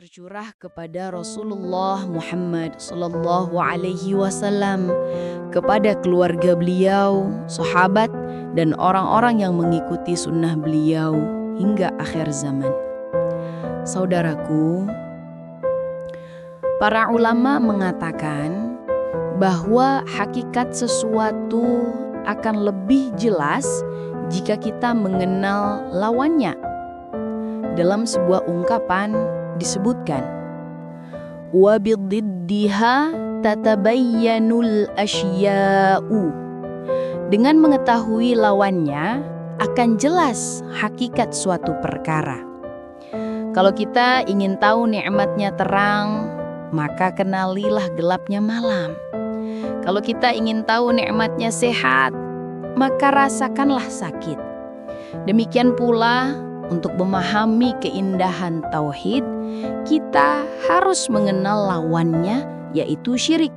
tercurah kepada Rasulullah Muhammad sallallahu alaihi wasallam, kepada keluarga beliau, sahabat, dan orang-orang yang mengikuti sunnah beliau hingga akhir zaman. Saudaraku, para ulama mengatakan bahwa hakikat sesuatu akan lebih jelas jika kita mengenal lawannya. Dalam sebuah ungkapan disebutkan, wa bididdiha tatabayyanul asya'u. Dengan mengetahui lawannya akan jelas hakikat suatu perkara. Kalau kita ingin tahu nikmatnya terang, maka kenalilah gelapnya malam. Kalau kita ingin tahu nikmatnya sehat, maka rasakanlah sakit. Demikian pula, untuk memahami keindahan tauhid, kita harus mengenal lawannya, yaitu syirik.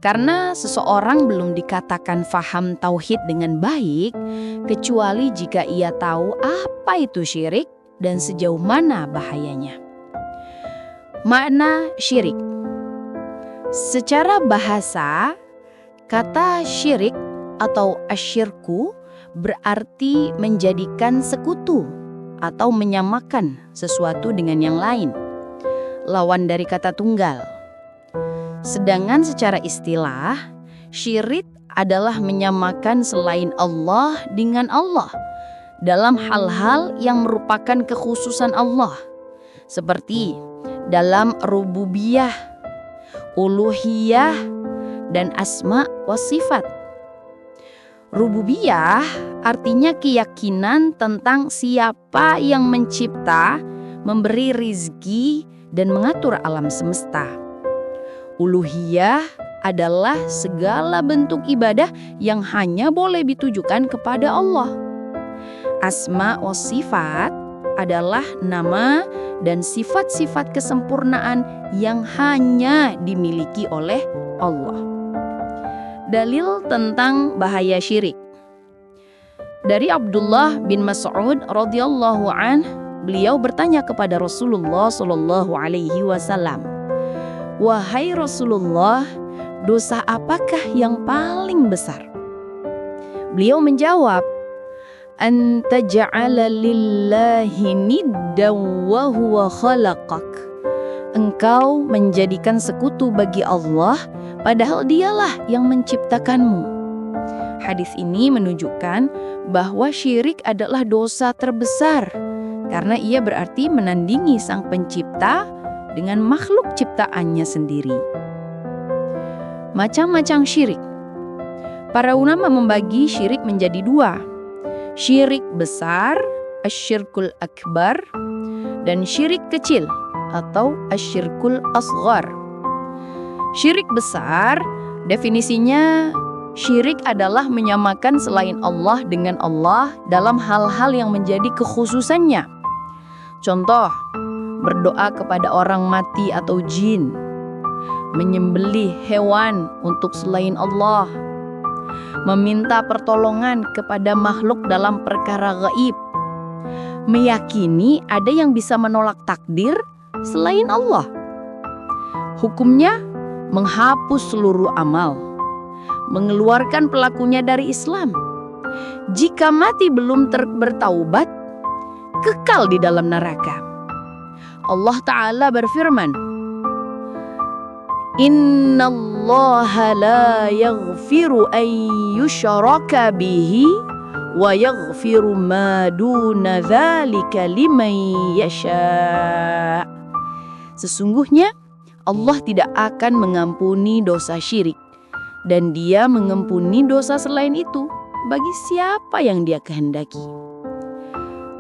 Karena seseorang belum dikatakan faham tauhid dengan baik, kecuali jika ia tahu apa itu syirik dan sejauh mana bahayanya. Makna syirik. Secara bahasa, kata syirik atau asyirku berarti menjadikan sekutu atau menyamakan sesuatu dengan yang lain, lawan dari kata tunggal. Sedangkan secara istilah, syirik adalah menyamakan selain Allah dengan Allah dalam hal-hal yang merupakan kekhususan Allah, seperti dalam rububiyah, uluhiyah, dan asma wa sifat. Rububiyah artinya keyakinan tentang siapa yang mencipta, memberi rizki, dan mengatur alam semesta. Uluhiyah adalah segala bentuk ibadah yang hanya boleh ditujukan kepada Allah. Asma wa sifat adalah nama dan sifat-sifat kesempurnaan yang hanya dimiliki oleh Allah. Dalil tentang bahaya syirik. Dari Abdullah bin Mas'ud radhiyallahu anh, beliau bertanya kepada Rasulullah sallallahu alaihi wasallam, "Wahai Rasulullah, dosa apakah yang paling besar?" Beliau menjawab, "An taj'ala lillahi niddan wa huwa khalaqak." Engkau menjadikan sekutu bagi Allah, padahal dialah yang menciptakanmu. Hadis ini menunjukkan bahwa syirik adalah dosa terbesar, karena ia berarti menandingi sang pencipta dengan makhluk ciptaannya sendiri. Macam-macam syirik. Para ulama membagi syirik menjadi dua. Syirik besar, asyirkul akbar, dan syirik kecil atau asyirkul asghar. Syirik besar, definisinya syirik adalah menyamakan selain Allah dengan Allah dalam hal-hal yang menjadi kekhususannya. Contoh, berdoa kepada orang mati atau jin, menyembelih hewan untuk selain Allah, meminta pertolongan kepada makhluk dalam perkara gaib, meyakini ada yang bisa menolak takdir selain Allah. Hukumnya menghapus seluruh amal, mengeluarkan pelakunya dari Islam. Jika mati belum bertaubat, kekal di dalam neraka. Allah Ta'ala berfirman, "Innallaha la yaghfiru an yushraka bihi wa yaghfiru ma duna dzalika liman yasha." Sesungguhnya Allah tidak akan mengampuni dosa syirik, dan Dia mengampuni dosa selain itu bagi siapa yang Dia kehendaki.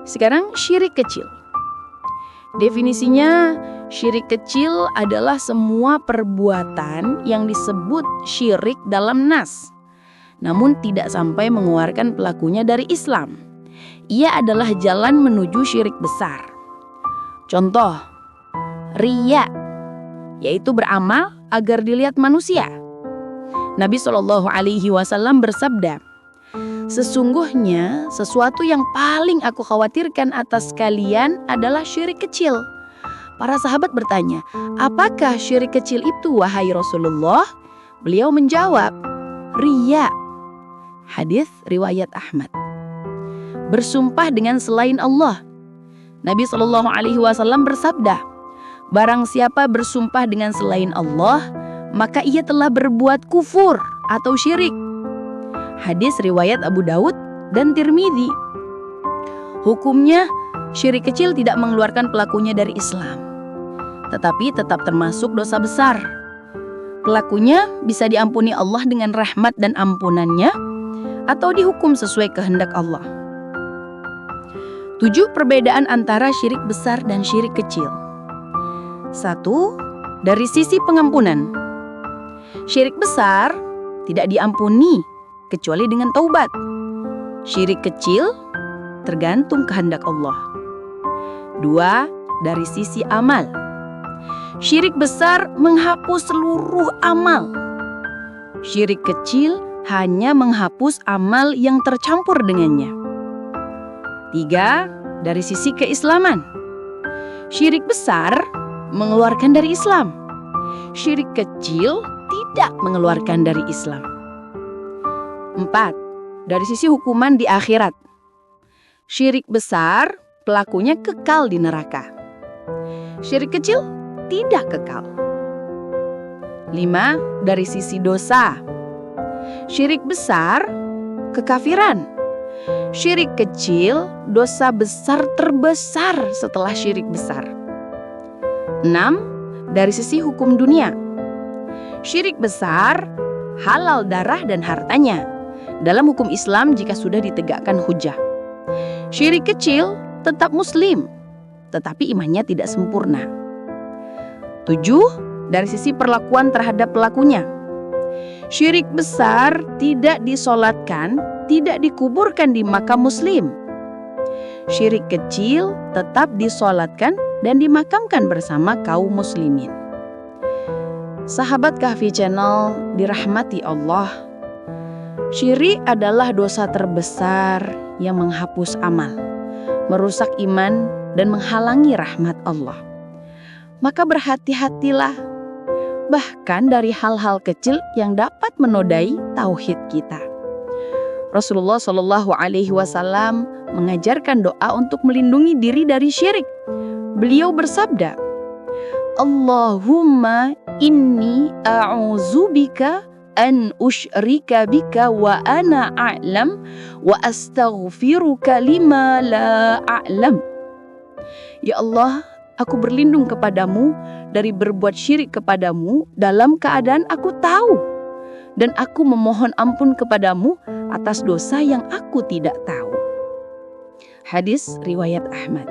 Sekarang syirik kecil. Definisinya, syirik kecil adalah semua perbuatan yang disebut syirik dalam nas, namun tidak sampai mengeluarkan pelakunya dari Islam. Ia adalah jalan menuju syirik besar. Contoh, riya, yaitu beramal agar dilihat manusia. Nabi SAW bersabda, "Sesungguhnya sesuatu yang paling aku khawatirkan atas kalian adalah syirik kecil. Para sahabat bertanya, apakah syirik kecil itu wahai Rasulullah? Beliau menjawab, riya. Hadis riwayat Ahmad. Bersumpah dengan selain Allah. Nabi SAW bersabda, barang siapa bersumpah dengan selain Allah, maka ia telah berbuat kufur atau syirik. Hadis riwayat Abu Daud dan Tirmidzi. Hukumnya, syirik kecil tidak mengeluarkan pelakunya dari Islam, tetapi tetap termasuk dosa besar. Pelakunya bisa diampuni Allah dengan rahmat dan ampunannya, atau dihukum sesuai kehendak Allah. 7 perbedaan antara syirik besar dan syirik kecil. 1. Dari sisi pengampunan. Syirik besar tidak diampuni kecuali dengan taubat. Syirik kecil tergantung kehendak Allah. 2. Dari sisi amal. Syirik besar menghapus seluruh amal. Syirik kecil hanya menghapus amal yang tercampur dengannya. 3. Dari sisi keislaman. Syirik besar mengeluarkan dari Islam. Syirik kecil tidak mengeluarkan dari Islam. 4. Dari sisi hukuman di akhirat. Syirik besar pelakunya kekal di neraka. Syirik kecil tidak kekal. 5. Dari sisi dosa. Syirik besar kekafiran. Syirik kecil dosa besar terbesar setelah syirik besar. 6. Dari sisi hukum dunia. Syirik besar halal darah dan hartanya dalam hukum Islam jika sudah ditegakkan hujah. Syirik kecil tetap muslim, tetapi imannya tidak sempurna. 7. Dari sisi perlakuan terhadap pelakunya. Syirik besar tidak disolatkan, tidak dikuburkan di makam muslim. Syirik kecil tetap disolatkan dan dimakamkan bersama kaum muslimin. Sahabat Kahfi Channel dirahmati Allah. Syirik adalah dosa terbesar yang menghapus amal, merusak iman dan menghalangi rahmat Allah. Maka berhati-hatilah, bahkan dari hal-hal kecil yang dapat menodai tauhid kita. Rasulullah SAW mengajarkan doa untuk melindungi diri dari syirik. Beliau bersabda, Allahumma inni a'udzubika an usyrika bika wa ana a'lam wa astaghfiruka lima la a'lam. Ya Allah, aku berlindung kepadamu dari berbuat syirik kepadamu dalam keadaan aku tahu, dan aku memohon ampun kepadamu atas dosa yang aku tidak tahu. Hadis riwayat Ahmad.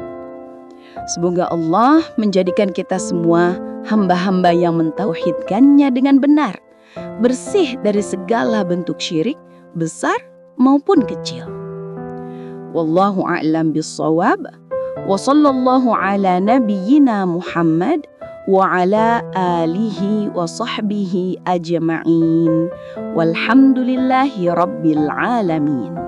Semoga Allah menjadikan kita semua hamba-hamba yang mentauhidkannya dengan benar, bersih dari segala bentuk syirik, besar maupun kecil. Wallahu a'lam bissawab. Wa sallallahu ala nabiyyina Muhammad wa ala alihi wa sahbihi ajma'in. Walhamdulillahi rabbil alamin.